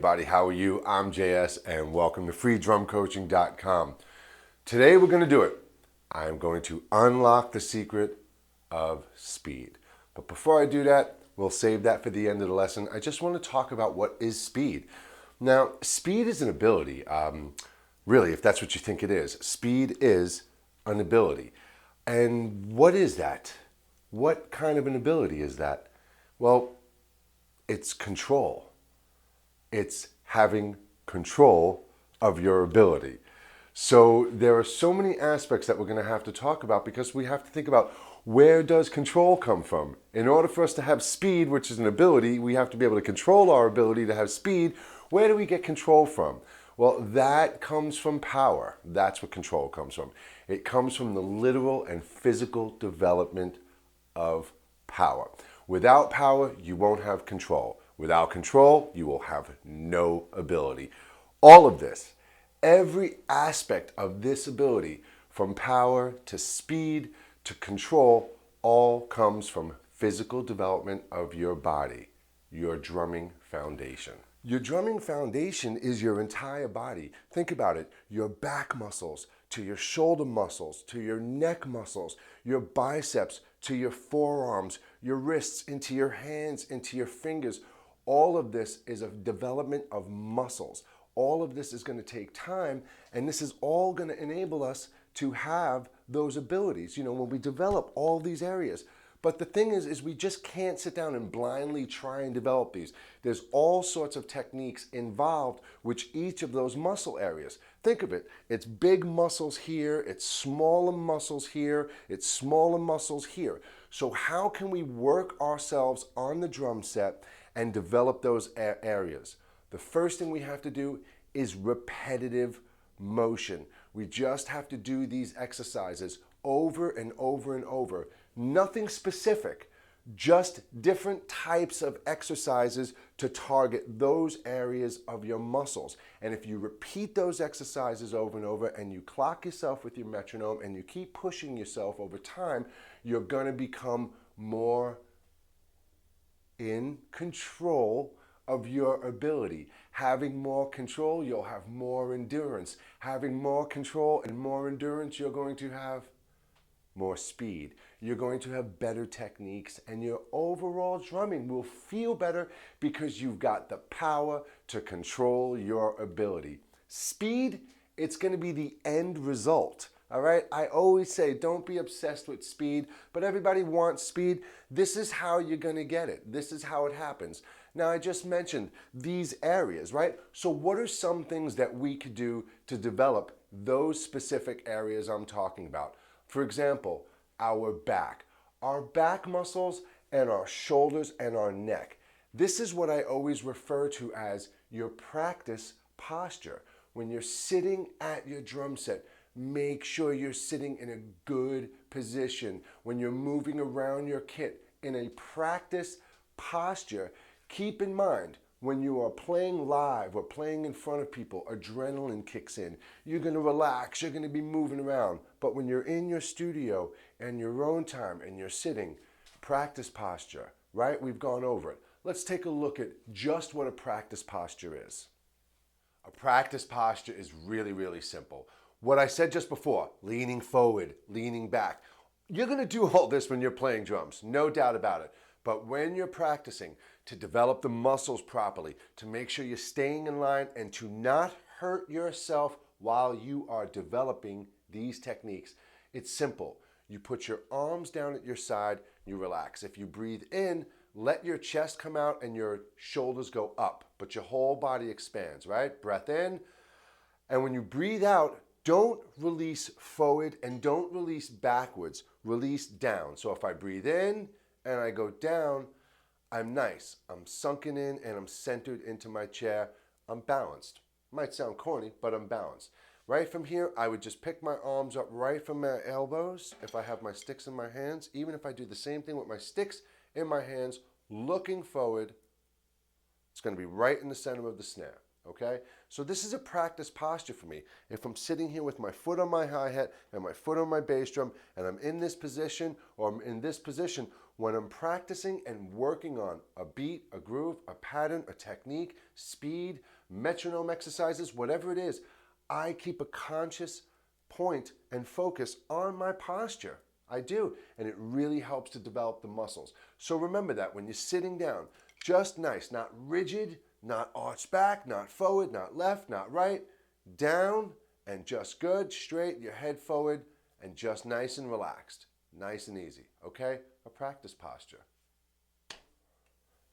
everybody, how are you? I'm JS and welcome to freedrumcoaching.com. Today we're going to do it. I'm going to unlock the secret of speed. But before I do that, we'll save that for the end of the lesson. I just want to talk about what is speed. Now, speed is an ability. Really, if that's what you think it is. Speed is an ability. And what is that? What kind of an ability is that? Well, it's control. It's having control of your ability. So there are so many aspects that we're going to have to talk about because we have to think about where does control come from? In order for us to have speed, which is an ability, we have to be able to control our ability to have speed. Where do we get control from? Well, that comes from power. That's what control comes from. It comes from the literal and physical development of power. Without power, you won't have control. Without control, you will have no ability. All of this, every aspect of this ability, from power to speed to control, all comes from physical development of your body, your drumming foundation. Your drumming foundation is your entire body. Think about it, your back muscles, to your shoulder muscles, to your neck muscles, your biceps, to your forearms, your wrists, into your hands, into your fingers. All of this is a development of muscles. All of this is going to take time, and this is all going to enable us to have those abilities, when we develop all these areas. But the thing is we just can't sit down and blindly try and develop these. There's all sorts of techniques involved with each of those muscle areas. Think of it. It's big muscles here, it's smaller muscles here, it's smaller muscles here. So how can we work ourselves on the drum set and develop those areas? The first thing we have to do is repetitive motion. We just have to do these exercises over and over and over. Nothing specific, just different types of exercises to target those areas of your muscles. And if you repeat those exercises over and over and you clock yourself with your metronome and you keep pushing yourself over time, you're going to become more in control of your ability. Having more control, you'll have more endurance. Having more control and more endurance, you're going to have more speed. You're going to have better techniques, and your overall drumming will feel better because you've got the power to control your ability. Speed, it's going to be the end result. All right, I always say don't be obsessed with speed, but everybody wants speed. This is how you're going to get it. This is how it happens. Now, I just mentioned these areas, right? So what are some things that we could do to develop those specific areas I'm talking about? For example, our back muscles and our shoulders and our neck. This is what I always refer to as your practice posture. When you're sitting at your drum set, make sure you're sitting in a good position. When you're moving around your kit in a practice posture, keep in mind, when you are playing live or playing in front of people, adrenaline kicks in. You're going to relax, you're going to be moving around. But when you're in your studio and your own time and you're sitting, practice posture, right? We've gone over it. Let's take a look at just what a practice posture is. A practice posture is really, really simple. What I said just before, leaning forward, leaning back. You're going to do all this when you're playing drums, no doubt about it. But when you're practicing to develop the muscles properly, to make sure you're staying in line and to not hurt yourself while you are developing these techniques, it's simple. You put your arms down at your side, you relax. If you breathe in, let your chest come out and your shoulders go up, but your whole body expands, right? Breath in, and when you breathe out, don't release forward and don't release backwards, release down. So if I breathe in and I go down, I'm nice. I'm sunken in and I'm centered into my chair. I'm balanced. Might sound corny, but I'm balanced. Right from here, I would just pick my arms up right from my elbows if I have my sticks in my hands. Even if I do the same thing with my sticks in my hands, looking forward, it's going to be right in the center of the snare. Okay? So this is a practice posture for me. If I'm sitting here with my foot on my hi-hat and my foot on my bass drum and I'm in this position or I'm in this position, when I'm practicing and working on a beat, a groove, a pattern, a technique, speed, metronome exercises, whatever it is, I keep a conscious point and focus on my posture. I do, and it really helps to develop the muscles. So remember that when you're sitting down, just nice, not rigid, not arched back, not forward, not left, not right, down and just good, straight, your head forward, and just nice and relaxed, nice and easy, okay? A practice posture.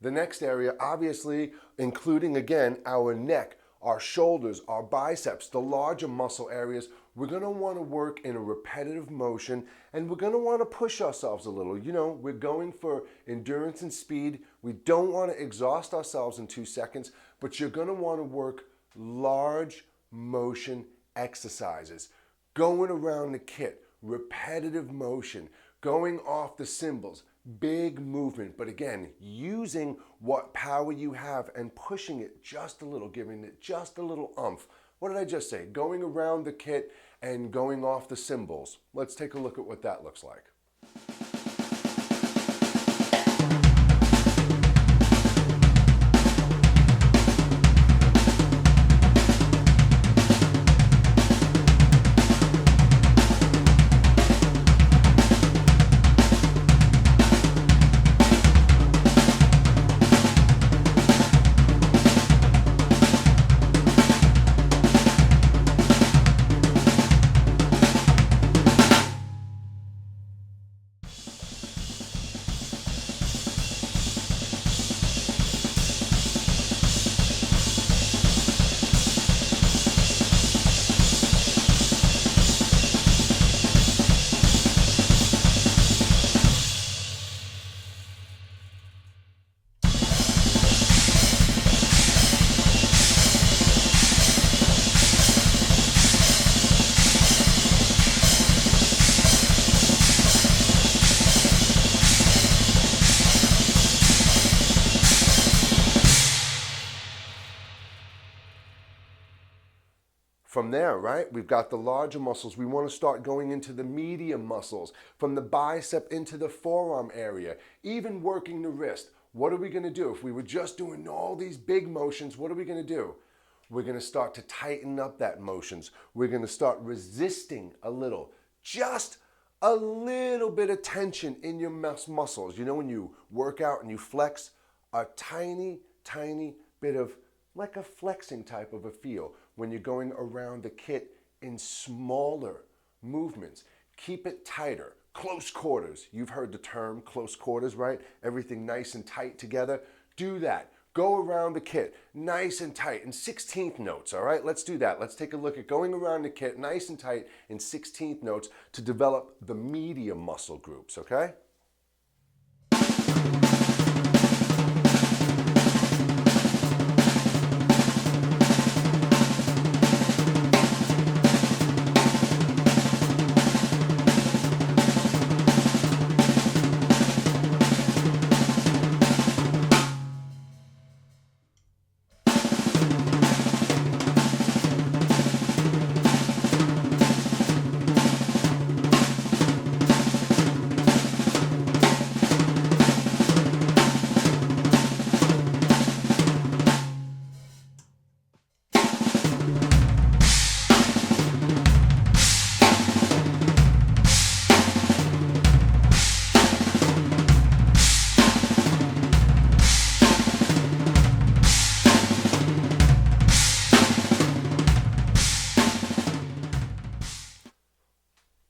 The next area, obviously, including again our neck, our shoulders, our biceps, the larger muscle areas, we're going to want to work in a repetitive motion, and we're going to want to push ourselves a little. You know, we're going for endurance and speed. We don't want to exhaust ourselves in 2 seconds, but you're going to want to work large motion exercises. Going around the kit, repetitive motion, going off the cymbals, big movement, but again, using what power you have and pushing it just a little, giving it just a little oomph. What did I just say? Going around the kit and going off the cymbals. Let's take a look at what that looks like. From there, right, we've got the larger muscles. We want to start going into the medium muscles, from the bicep into the forearm area, even working the wrist. What are we going to do? If we were just doing all these big motions, what are we going to do? We're going to start to tighten up that motions. We're going to start resisting a little, just a little bit of tension in your muscles. You know, when you work out and you flex, a tiny, tiny bit of like a flexing type of a feel when you're going around the kit in smaller movements. Keep it tighter. Close quarters. You've heard the term close quarters, right? Everything nice and tight together. Do that. Go around the kit nice and tight in 16th notes, all right? Let's do that. Let's take a look at going around the kit nice and tight in 16th notes to develop the medium muscle groups, okay?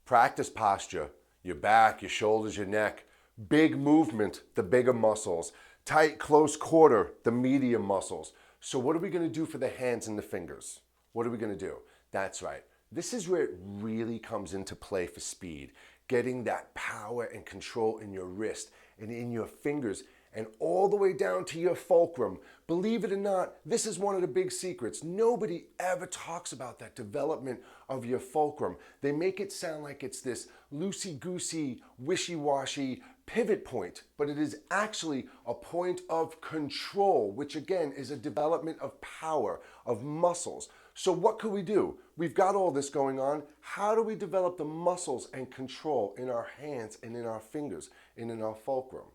Practice posture, your back, your shoulders, your neck. Big movement, the bigger muscles. Tight, close quarter, the medium muscles. So what are we going to do for the hands and the fingers? What are we going to do? That's right. This is where it really comes into play for speed. Getting that power and control in your wrist and in your fingers and all the way down to your fulcrum. Believe it or not, this is one of the big secrets. Nobody ever talks about that development of your fulcrum. They make it sound like it's this loosey-goosey, wishy-washy pivot point, but it is actually a point of control, which again is a development of power, of muscles. So what could we do? We've got all this going on. How do we develop the muscles and control in our hands and in our fingers and in our fulcrum?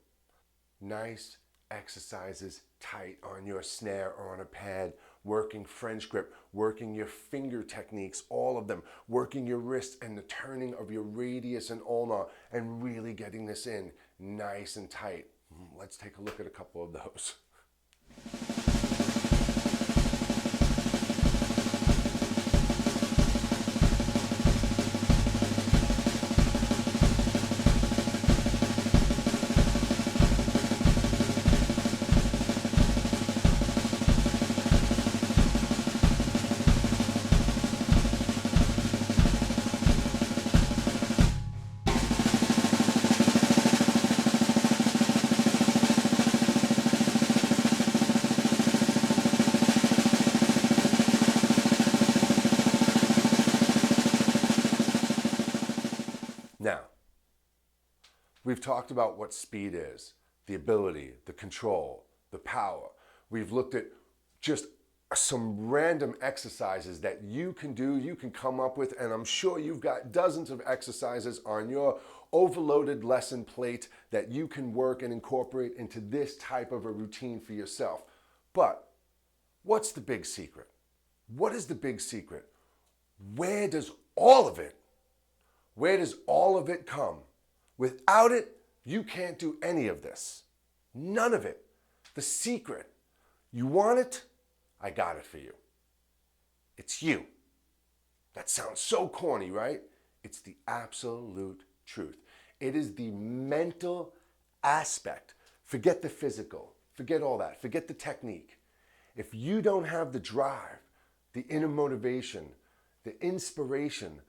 Nice exercises tight on your snare or on a pad, working French grip, working your finger techniques, all of them, working your wrists and the turning of your radius and ulnar, and really getting this in nice and tight. Let's take a look at a couple of those. Now, we've talked about what speed is, the ability, the control, the power. We've looked at just some random exercises that you can do, you can come up with, and I'm sure you've got dozens of exercises on your overloaded lesson plate that you can work and incorporate into this type of a routine for yourself. But what's the big secret? What is the big secret? Where does all of it come? Without it, you can't do any of this. None of it. The secret. You want it? I got it for you. It's you. That sounds so corny, right? It's the absolute truth. It is the mental aspect. Forget the physical. Forget all that. Forget the technique. If you don't have the drive, the inner motivation, the inspiration,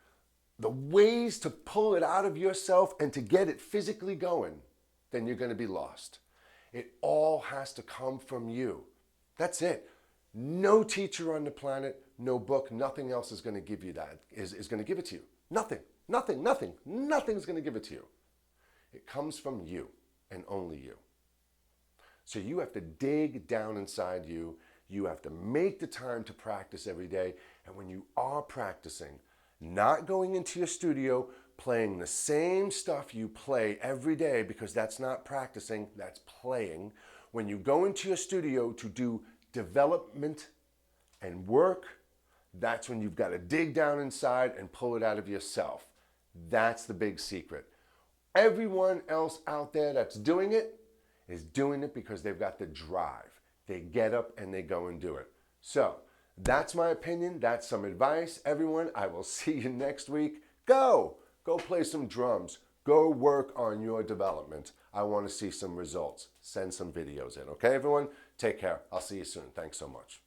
the ways to pull it out of yourself and to get it physically going, then you're going to be lost. It all has to come from you. That's it. No teacher on the planet, no book, nothing else is going to give you that, is going to give it to you. Nothing's going to give it to you. It comes from you and only you. So you have to dig down inside you. You have to make the time to practice every day. And when you are practicing, not going into your studio, playing the same stuff you play every day, because that's not practicing, that's playing. When you go into your studio to do development and work, that's when you've got to dig down inside and pull it out of yourself. That's the big secret. Everyone else out there that's doing it is doing it because they've got the drive. They get up and they go and do it. So, that's my opinion. That's some advice. Everyone, I will see you next week. Go play some drums. Go work on your development. I want to see some results. Send some videos in. Okay, everyone? Take care. I'll see you soon. Thanks so much.